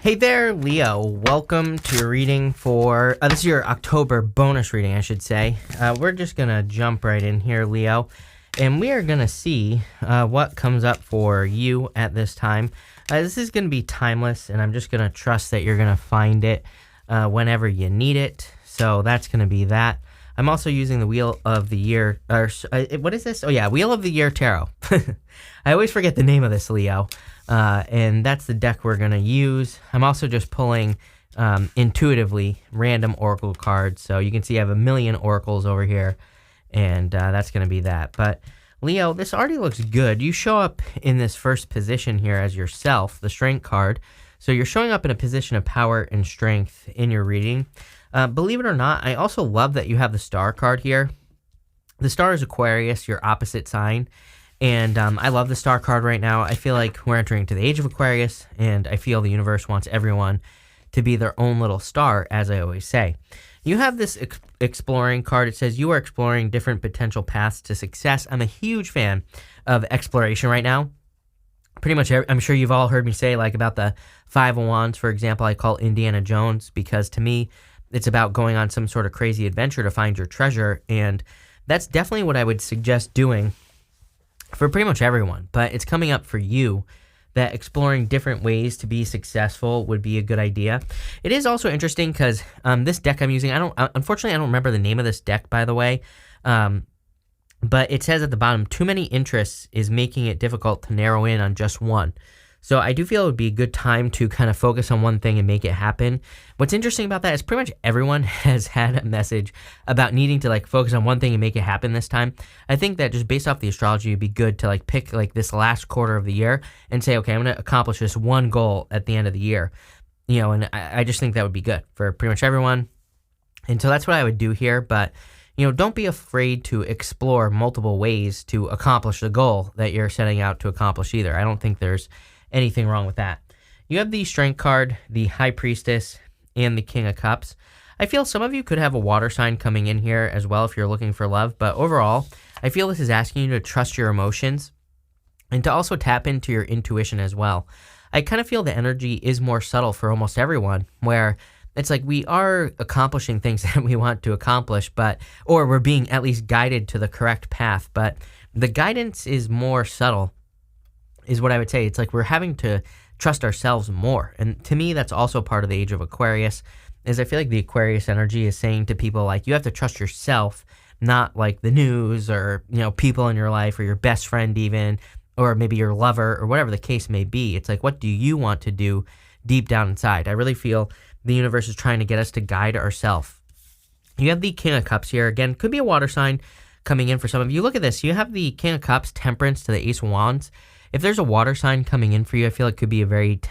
Hey there, Leo. Welcome to your reading for, this is your October bonus reading, I should say. We're just going to jump right in here, Leo, and we are going to see what comes up for you at this time. This is going to be timeless, and I'm just going to trust that you're going to find it whenever you need it. So that's going to be that. I'm also using the Wheel of the Year, what is this? Oh yeah, Wheel of the Year Tarot. I always forget the name of this, Leo. And that's the deck we're going to use. I'm also just pulling intuitively random oracle cards. So you can see I have a million oracles over here, and that's going to be that. But Leo, this already looks good. You show up in this first position here as yourself, the Strength card. So you're showing up in a position of power and strength in your reading. Believe it or not, I also love that you have the Star card here. The Star is Aquarius, your opposite sign. And I love the Star card right now. I feel like we're entering into the age of Aquarius, and I feel the universe wants everyone to be their own little star, as I always say. You have this exploring card. It says you are exploring different potential paths to success. I'm a huge fan of exploration right now. Pretty much, I'm sure you've all heard me say, like, about the Five of Wands, for example. I call Indiana Jones because, to me, it's about going on some sort of crazy adventure to find your treasure, and that's definitely what I would suggest doing for pretty much everyone. But it's coming up for you that exploring different ways to be successful would be a good idea. It is also interesting because this deck I'm using, unfortunately, I don't remember the name of this deck, by the way, but it says at the bottom, too many interests is making it difficult to narrow in on just one. So I do feel it would be a good time to kind of focus on one thing and make it happen. What's interesting about that is pretty much everyone has had a message about needing to focus on one thing and make it happen this time. I think that just based off the astrology, it'd be good to pick this last quarter of the year and say, okay, I'm going to accomplish this one goal at the end of the year. And I just think that would be good for pretty much everyone. And so that's what I would do here. But don't be afraid to explore multiple ways to accomplish the goal that you're setting out to accomplish either. I don't think there's anything wrong with that. You have the Strength card, the High Priestess, and the King of Cups. I feel some of you could have a water sign coming in here as well if you're looking for love, but overall, I feel this is asking you to trust your emotions and to also tap into your intuition as well. I kind of feel the energy is more subtle for almost everyone, where it's like we are accomplishing things that we want to accomplish, or we're being at least guided to the correct path, but the guidance is more subtle, is what I would say. It's like we're having to trust ourselves more. And to me, that's also part of the age of Aquarius, is I feel like the Aquarius energy is saying to people, you have to trust yourself, not the news or, people in your life or your best friend even, or maybe your lover or whatever the case may be. It's like, what do you want to do deep down inside? I really feel the universe is trying to get us to guide ourselves. You have the King of Cups here. Again, could be a water sign coming in for some of you. Look at this. You have the King of Cups, Temperance to the Ace of Wands. If there's a water sign coming in for you, I feel it could be a very,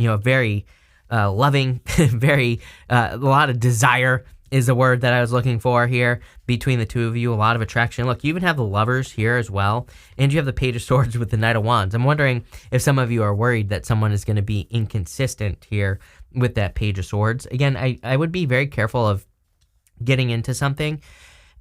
very loving, very, a lot of desire is the word that I was looking for here between the two of you. A lot of attraction. Look, you even have the Lovers here as well, and you have the Page of Swords with the Knight of Wands. I'm wondering if some of you are worried that someone is going to be inconsistent here with that Page of Swords. Again, I would be very careful of getting into something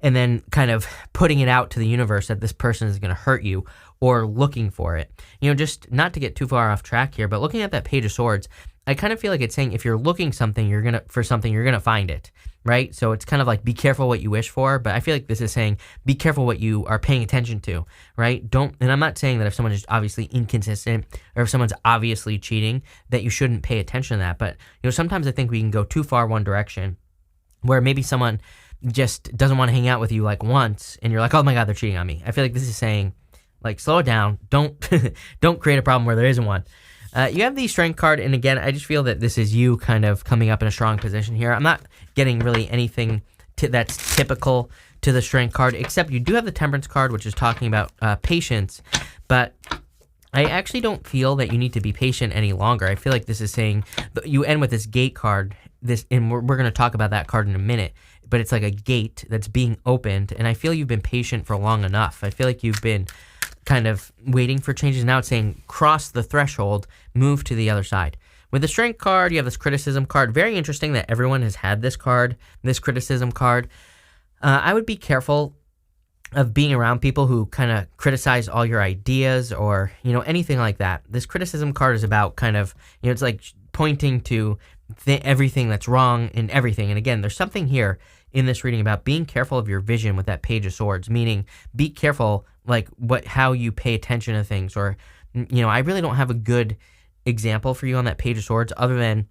and then kind of putting it out to the universe that this person is going to hurt you, or looking for it. Just not to get too far off track here, but looking at that Page of Swords, I kind of feel like it's saying if you're looking for something, you're going to find it, right? So it's kind of be careful what you wish for, but I feel like this is saying be careful what you are paying attention to, right? And I'm not saying that if someone is obviously inconsistent or if someone's obviously cheating, that you shouldn't pay attention to that. But, sometimes I think we can go too far one direction, where maybe someone just doesn't want to hang out with you once, and you're like, oh my God, they're cheating on me. I feel like this is saying, slow it down. Don't create a problem where there isn't one. You have the Strength card, and again, I just feel that this is you kind of coming up in a strong position here. I'm not getting really anything that's typical to the Strength card, except you do have the Temperance card, which is talking about patience, but I actually don't feel that you need to be patient any longer. I feel like this is saying, you end with this Gate card, and we're going to talk about that card in a minute, but it's like a gate that's being opened, and I feel you've been patient for long enough. I feel like you've been kind of waiting for changes. Now it's saying cross the threshold, move to the other side. With the Strength card, you have this Criticism card. Very interesting that everyone has had this card, this Criticism card. I would be careful of being around people who kind of criticize all your ideas or, anything like that. This Criticism card is about kind of, it's like pointing to everything that's wrong in everything. And again, there's something here in this reading about being careful of your vision with that Page of Swords, meaning be careful like how you pay attention to things. Or, I really don't have a good example for you on that Page of Swords other than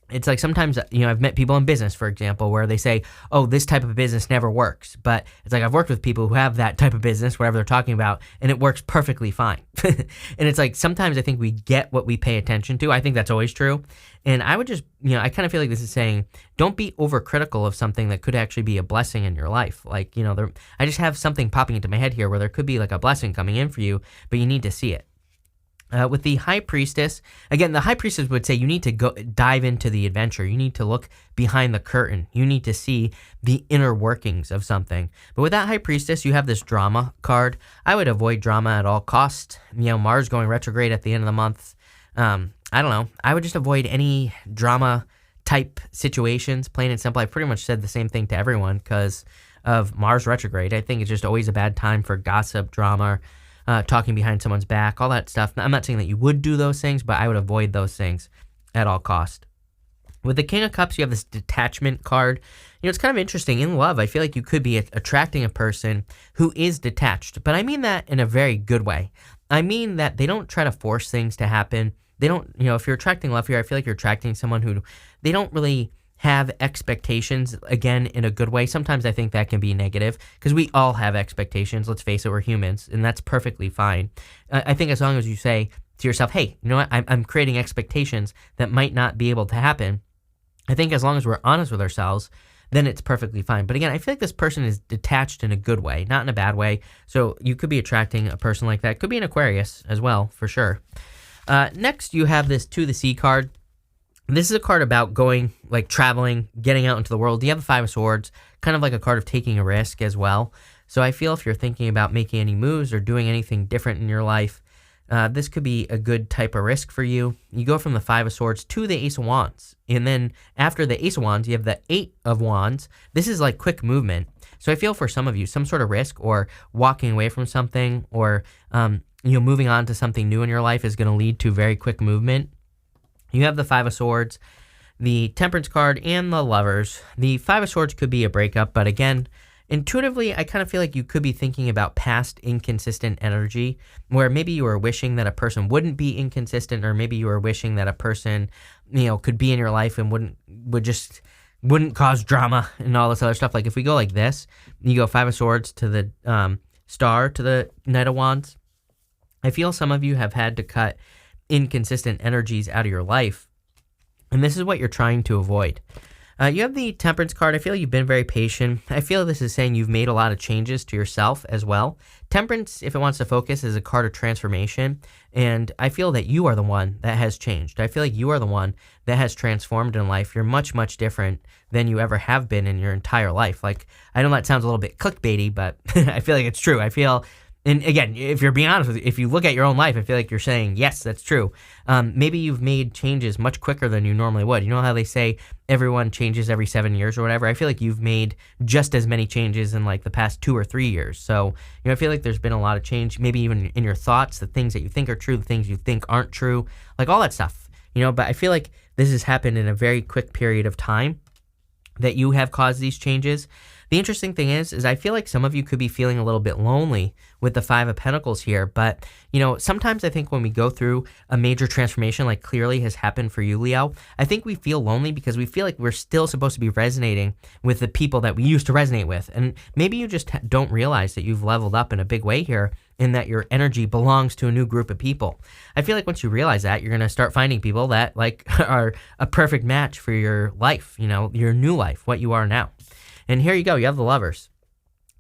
it's like sometimes, I've met people in business, for example, where they say, oh, this type of business never works. But it's like I've worked with people who have that type of business, whatever they're talking about, and it works perfectly fine. And it's like sometimes I think we get what we pay attention to. I think that's always true. And I would just, I kind of feel like this is saying, don't be overcritical of something that could actually be a blessing in your life. Like, I just have something popping into my head here where there could be like a blessing coming in for you, but you need to see it. With the High Priestess, again, the High Priestess would say you need to go dive into the adventure. You need to look behind the curtain. You need to see the inner workings of something. But with that High Priestess, you have this drama card. I would avoid drama at all costs. Mars going retrograde at the end of the month. I don't know. I would just avoid any drama type situations, plain and simple. I pretty much said the same thing to everyone because of Mars retrograde. I think it's just always a bad time for gossip, drama, talking behind someone's back, all that stuff. I'm not saying that you would do those things, but I would avoid those things at all cost. With the King of Cups, you have this detachment card. It's kind of interesting. In love, I feel like you could be attracting a person who is detached, but I mean that in a very good way. I mean that they don't try to force things to happen. They don't, if you're attracting love here, I feel like you're attracting someone who they don't really have expectations, again, in a good way. Sometimes I think that can be negative because we all have expectations. Let's face it, we're humans, and that's perfectly fine. I think as long as you say to yourself, hey, you know what, I'm creating expectations that might not be able to happen. I think as long as we're honest with ourselves, then it's perfectly fine. But again, I feel like this person is detached in a good way, not in a bad way. So you could be attracting a person like that. Could be an Aquarius as well, for sure. Next, you have this To the Sea card. This is a card about going, like traveling, getting out into the world. You have the Five of Swords, kind of like a card of taking a risk as well. So I feel if you're thinking about making any moves or doing anything different in your life, this could be a good type of risk for you. You go from the Five of Swords to the Ace of Wands. And then after the Ace of Wands, you have the Eight of Wands. This is like quick movement. So I feel for some of you, some sort of risk or walking away from something or, moving on to something new in your life is going to lead to very quick movement. You have the Five of Swords, the Temperance card, and the Lovers. The Five of Swords could be a breakup, but again, intuitively, I kind of feel like you could be thinking about past inconsistent energy, where maybe you were wishing that a person wouldn't be inconsistent, or maybe you were wishing that a person, could be in your life and wouldn't cause drama and all this other stuff. Like if we go like this, you go Five of Swords to the Star to the Knight of Wands. I feel some of you have had to cut inconsistent energies out of your life, and this is what you're trying to avoid. You have the Temperance card. I feel you've been very patient. I feel this is saying you've made a lot of changes to yourself as well. Temperance, if it wants to focus, is a card of transformation, and I feel that you are the one that has changed. I feel like you are the one that has transformed in life. You're much, much different than you ever have been in your entire life. Like, I know that sounds a little bit clickbaity, but I feel like it's true. I feel... And again, if you're being honest with you, if you look at your own life, I feel like you're saying, yes, that's true. Maybe you've made changes much quicker than you normally would. You know how they say everyone changes every 7 years or whatever? I feel like you've made just as many changes in like the past 2 or 3 years. So, I feel like there's been a lot of change, maybe even in your thoughts, the things that you think are true, the things you think aren't true, like all that stuff. But I feel like this has happened in a very quick period of time that you have caused these changes. The interesting thing is I feel like some of you could be feeling a little bit lonely with the Five of Pentacles here, but, sometimes I think when we go through a major transformation like clearly has happened for you, Leo, I think we feel lonely because we feel like we're still supposed to be resonating with the people that we used to resonate with, and maybe you just don't realize that you've leveled up in a big way here and that your energy belongs to a new group of people. I feel like once you realize that, you're going to start finding people that, like, are a perfect match for your life, your new life, what you are now. And here you go. You have the Lovers.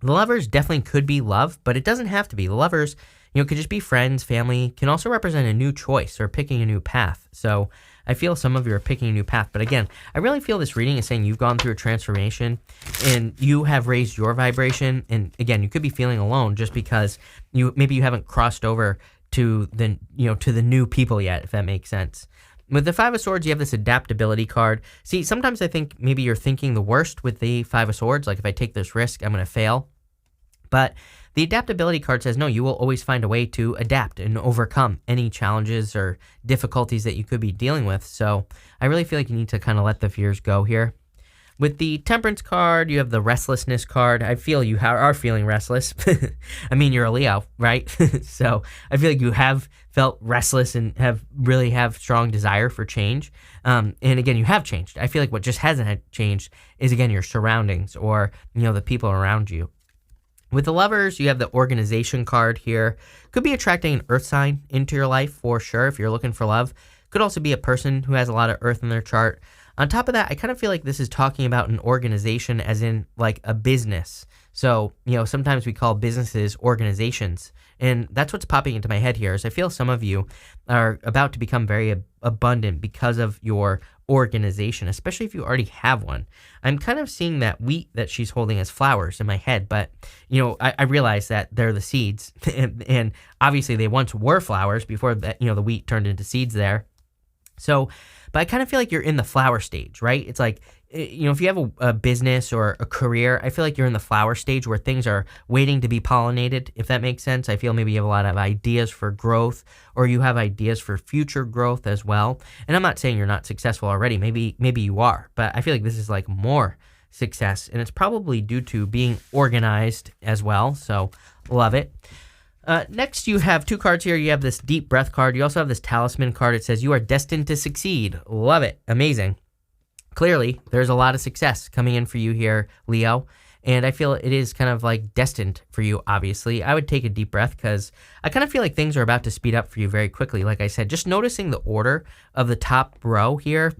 The Lovers definitely could be love, but it doesn't have to be. The Lovers, could just be friends, family, can also represent a new choice or picking a new path. So I feel some of you are picking a new path. But again, I really feel this reading is saying you've gone through a transformation and you have raised your vibration. And again, you could be feeling alone just because maybe you haven't crossed over to the new people yet, if that makes sense. With the Five of Swords, you have this adaptability card. See, sometimes I think maybe you're thinking the worst with the Five of Swords, like if I take this risk, I'm going to fail. But The adaptability card says, no, you will always find a way to adapt and overcome any challenges or difficulties that you could be dealing with. So I really feel like you need to kind of let the fears go here. With the Temperance card, you have the Restlessness card. I feel you are feeling restless. I mean, you're a Leo, right? So I feel like you have felt restless and have strong desire for change. And again, you have changed. I feel like what just hasn't changed is, again, your surroundings or, the people around you. With the Lovers, you have the Organization card here. Could be attracting an earth sign into your life for sure if you're looking for love. Could also be a person who has a lot of earth in their chart. On top of that, I kind of feel like this is talking about an organization as in like a business. So, sometimes we call businesses organizations. And that's what's popping into my head here is I feel some of you are about to become very abundant because of your organization, especially if you already have one. I'm kind of seeing that wheat that she's holding as flowers in my head, but, I realize that they're the seeds. and obviously they once were flowers before that, the wheat turned into seeds there. So, but I kind of feel like you're in the flower stage, right? It's like, if you have a business or a career, I feel like you're in the flower stage where things are waiting to be pollinated, if that makes sense. I feel maybe you have a lot of ideas for growth or you have ideas for future growth as well. And I'm not saying you're not successful already. Maybe you are, but I feel like this is like more success and it's probably due to being organized as well. So love it. Next, you have two cards here. You have this Deep Breath card. You also have this Talisman card. It says, you are destined to succeed. Love it. Amazing. Clearly, there's a lot of success coming in for you here, Leo. And I feel it is kind of like destined for you, obviously. I would take a deep breath because I kind of feel like things are about to speed up for you very quickly. Like I said, just noticing the order of the top row here.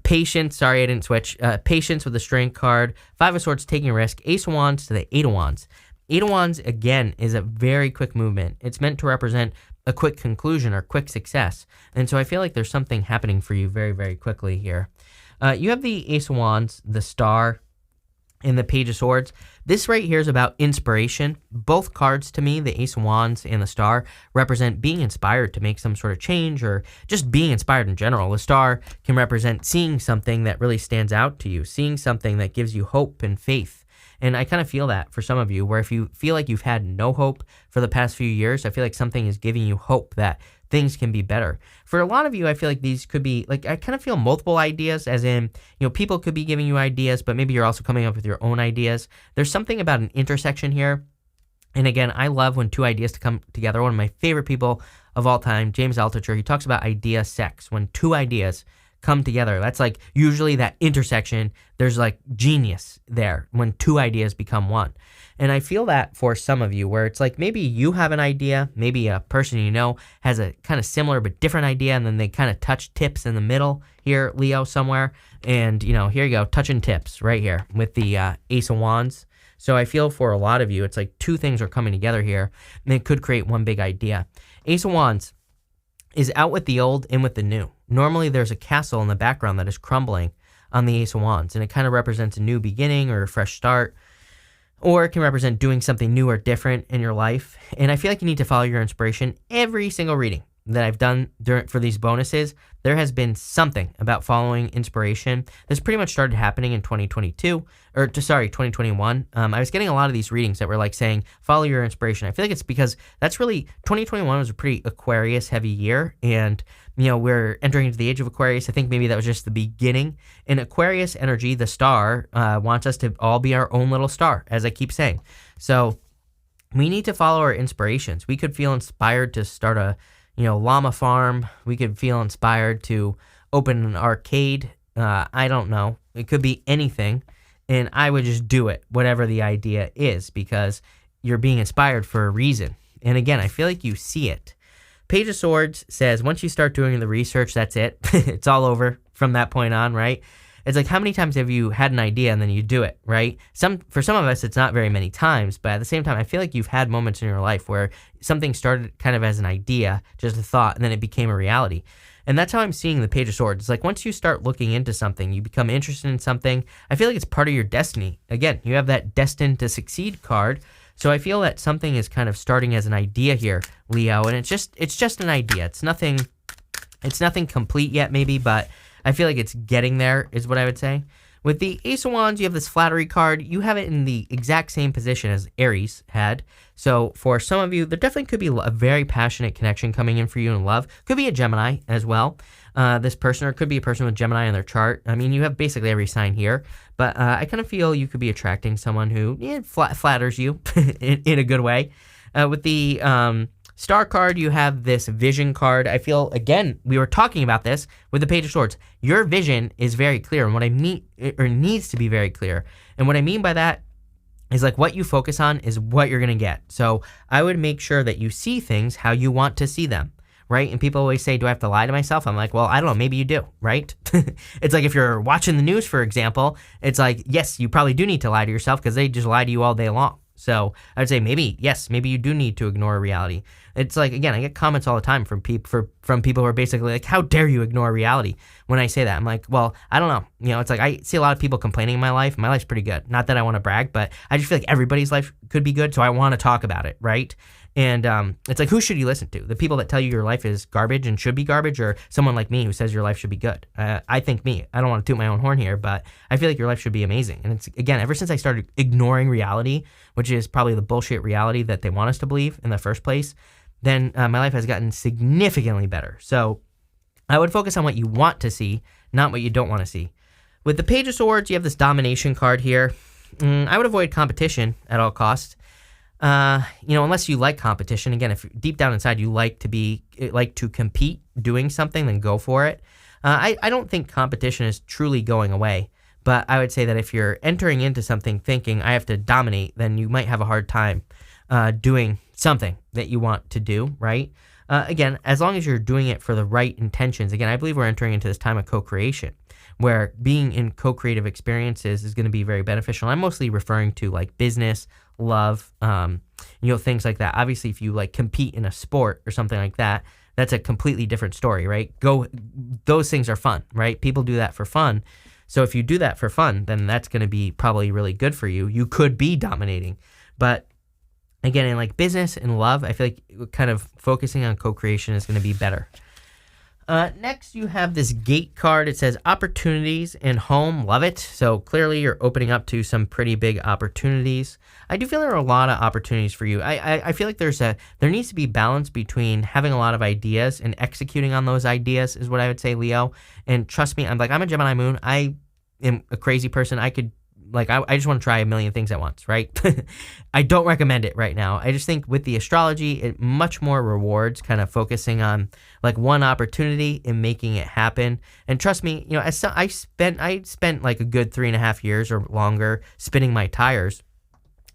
Patience. Sorry, I didn't switch. Patience with the Strength card. Five of Swords, taking a risk. Ace of Wands to the Eight of Wands. Eight of Wands, again, is a very quick movement. It's meant to represent a quick conclusion or quick success. And so I feel like there's something happening for you very, very quickly here. You have the Ace of Wands, the Star, and the Page of Swords. This right here is about inspiration. Both cards to me, the Ace of Wands and the Star, represent being inspired to make some sort of change or just being inspired in general. The Star can represent seeing something that really stands out to you, seeing something that gives you hope and faith. And I kind of feel that for some of you, where if you feel like you've had no hope for the past few years, I feel like something is giving you hope that things can be better. For a lot of you, I feel like these could be, like, I kind of feel multiple ideas, as in, people could be giving you ideas, but maybe you're also coming up with your own ideas. There's something about an intersection here. And again, I love when two ideas come together. One of my favorite people of all time, James Altucher, he talks about idea sex, when two ideas come together. That's like usually that intersection. There's like genius there when two ideas become one. And I feel that for some of you, where it's like maybe you have an idea, maybe a person has a kind of similar but different idea, and then they kind of touch tips in the middle here, Leo, somewhere. And, here you go, touching tips right here with the Ace of Wands. So I feel for a lot of you, it's like two things are coming together here, and it could create one big idea. Ace of Wands is out with the old, in with the new. Normally there's a castle in the background that is crumbling on the Ace of Wands, and it kind of represents a new beginning or a fresh start, or it can represent doing something new or different in your life. And I feel like you need to follow your inspiration. Every single reading that I've done for these bonuses, there has been something about following inspiration. This pretty much started happening in 2021. I was getting a lot of these readings that were like saying, follow your inspiration. I feel like it's because that's really, 2021 was a pretty Aquarius heavy year. And, we're entering into the age of Aquarius. I think maybe that was just the beginning. In Aquarius energy, the star wants us to all be our own little star, as I keep saying. So we need to follow our inspirations. We could feel inspired to start a llama farm. We could feel inspired to open an arcade. I don't know. It could be anything. And I would just do it, whatever the idea is, because you're being inspired for a reason. And again, I feel like you see it. Page of Swords says, once you start doing the research, that's it. It's all over from that point on, right? It's like, how many times have you had an idea and then you do it, right? For some of us, it's not very many times, but at the same time, I feel like you've had moments in your life where something started kind of as an idea, just a thought, and then it became a reality. And that's how I'm seeing the Page of Swords. It's like once you start looking into something, you become interested in something, I feel like it's part of your destiny. Again, you have that Destined to Succeed card. So I feel that something is kind of starting as an idea here, Leo, and it's just an idea. It's nothing complete yet, maybe, but I feel like it's getting there, is what I would say. With the Ace of Wands, you have this flattery card. You have it in the exact same position as Aries had. So for some of you, there definitely could be a very passionate connection coming in for you in love. Could be a Gemini as well. This person, or it could be a person with Gemini in their chart. I mean, you have basically every sign here. But I kind of feel you could be attracting someone who flatters you in a good way. With the Star card, you have this vision card. I feel, again, we were talking about this with the Page of Swords. Your vision is very clear, and what I mean, or needs to be very clear. And what I mean by that is like what you focus on is what you're going to get. So I would make sure that you see things how you want to see them, right? And people always say, do I have to lie to myself? I'm like, well, I don't know. Maybe you do, right? It's like if you're watching the news, for example, it's like, yes, you probably do need to lie to yourself because they just lie to you all day long. So I would say maybe, yes, maybe you do need to ignore reality. It's like, again, I get comments all the time from people who are basically like, how dare you ignore reality? When I say that, I'm like, well, I don't know. You know, it's like I see a lot of people complaining in my life. My life's pretty good. Not that I want to brag, but I just feel like everybody's life could be good. So I want to talk about it, right? And it's like, who should you listen to? The people that tell you your life is garbage and should be garbage, or someone like me who says your life should be good? I think me. I don't want to toot my own horn here, but I feel like your life should be amazing. And it's, again, ever since I started ignoring reality, which is probably the bullshit reality that they want us to believe in the first place, then my life has gotten significantly better. So I would focus on what you want to see, not what you don't want to see. With the Page of Swords, you have this domination card here. I would avoid competition at all costs. Unless you like competition. Again, if deep down inside you like to compete doing something, then go for it. I don't think competition is truly going away, but I would say that if you're entering into something thinking I have to dominate, then you might have a hard time doing something that you want to do, right? Again, as long as you're doing it for the right intentions. Again, I believe we're entering into this time of co-creation, where being in co-creative experiences is going to be very beneficial. I'm mostly referring to like business, love, things like that. Obviously, if you like compete in a sport or something like that, that's a completely different story, right? Those things are fun, right? People do that for fun. So if you do that for fun, then that's going to be probably really good for you. You could be dominating. But again, in like business and love, I feel like kind of focusing on co-creation is going to be better. Next, you have this Gate card. It says opportunities and home. Love it. So clearly you're opening up to some pretty big opportunities. I do feel there are a lot of opportunities for you. I feel like there needs to be balance between having a lot of ideas and executing on those ideas is what I would say, Leo. And trust me, I'm a Gemini moon. I am a crazy person. I just want to try a million things at once, right? I don't recommend it right now. I just think with the astrology, it much more rewards kind of focusing on like one opportunity and making it happen. And trust me, I spent like a good 3.5 years or longer spinning my tires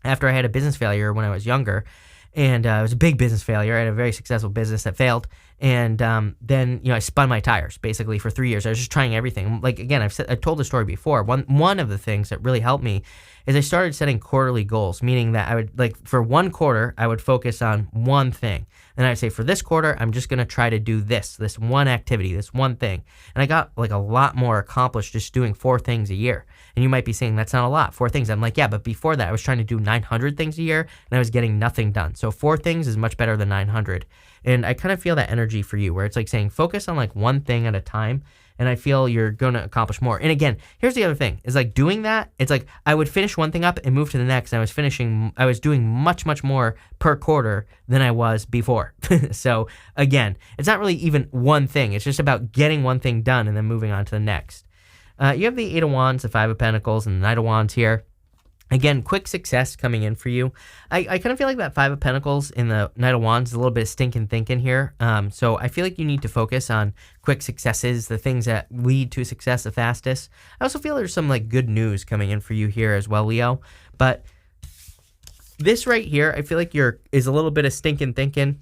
after I had a business failure when I was younger. And it was a big business failure. I had a very successful business that failed. And then, I spun my tires basically for 3 years. I was just trying everything. Like, again, I've told the story before. One of the things that really helped me is I started setting quarterly goals, meaning that I would, like, for one quarter, I would focus on one thing. And I'd say, for this quarter, I'm just going to try to do this one activity, this one thing. And I got, like, a lot more accomplished just doing 4 things a year. And you might be saying, that's not a lot, 4 things. I'm like, yeah, but before that, I was trying to do 900 things a year, and I was getting nothing done. So 4 things is much better than 900. And I kind of feel that energy for you, where it's like saying, focus on, like, one thing at a time. And I feel you're going to accomplish more. And again, here's the other thing, is like doing that, it's like I would finish one thing up and move to the next. And I was doing much, much more per quarter than I was before. So again, it's not really even one thing. It's just about getting one thing done and then moving on to the next. You have the 8 of Wands, the 5 of Pentacles, and the Knight of Wands here. Again, quick success coming in for you. I kind of feel like that 5 of Pentacles in the Knight of Wands is a little bit of stinking thinking here. So I feel like you need to focus on quick successes, the things that lead to success the fastest. I also feel there's some like good news coming in for you here as well, Leo. But this right here, I feel like is a little bit of stinking thinking.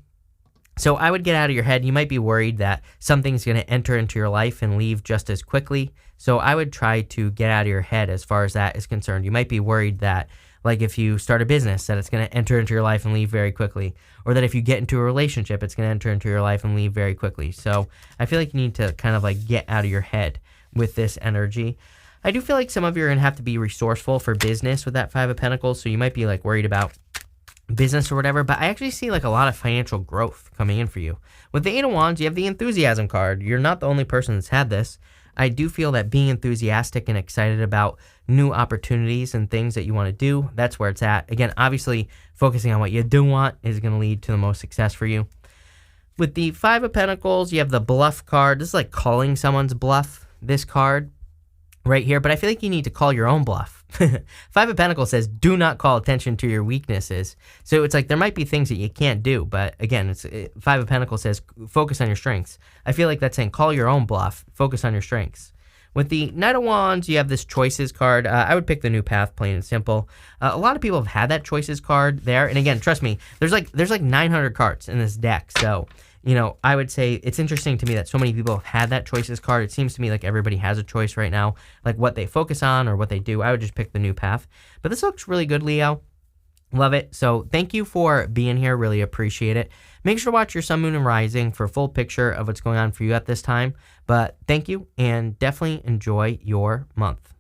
So I would get out of your head. You might be worried that something's going to enter into your life and leave just as quickly. So I would try to get out of your head as far as that is concerned. You might be worried that, like, if you start a business, that it's going to enter into your life and leave very quickly. Or that if you get into a relationship, it's going to enter into your life and leave very quickly. So I feel like you need to kind of like get out of your head with this energy. I do feel like some of you are going to have to be resourceful for business with that 5 of Pentacles. So you might be like worried about business or whatever, but I actually see like a lot of financial growth coming in for you. With the 8 of Wands, you have the enthusiasm card. You're not the only person that's had this. I do feel that being enthusiastic and excited about new opportunities and things that you want to do, that's where it's at. Again, obviously, focusing on what you do want is going to lead to the most success for you. With the Five of Pentacles, you have the bluff card. This is like calling someone's bluff, this card right here, but I feel like you need to call your own bluff. Five of Pentacles says, do not call attention to your weaknesses. So it's like there might be things that you can't do, but again, Five of Pentacles says, focus on your strengths. I feel like that's saying, call your own bluff, focus on your strengths. With the Knight of Wands, you have this Choices card. I would pick the new path, plain and simple. A lot of people have had that Choices card there. And again, trust me, there's like 900 cards in this deck. So, you know, I would say it's interesting to me that so many people have had that Choices card. It seems to me like everybody has a choice right now, like what they focus on or what they do. I would just pick the new path. But this looks really good, Leo. Love it. So thank you for being here. Really appreciate it. Make sure to watch your sun, moon, and rising for a full picture of what's going on for you at this time. But thank you, and definitely enjoy your month.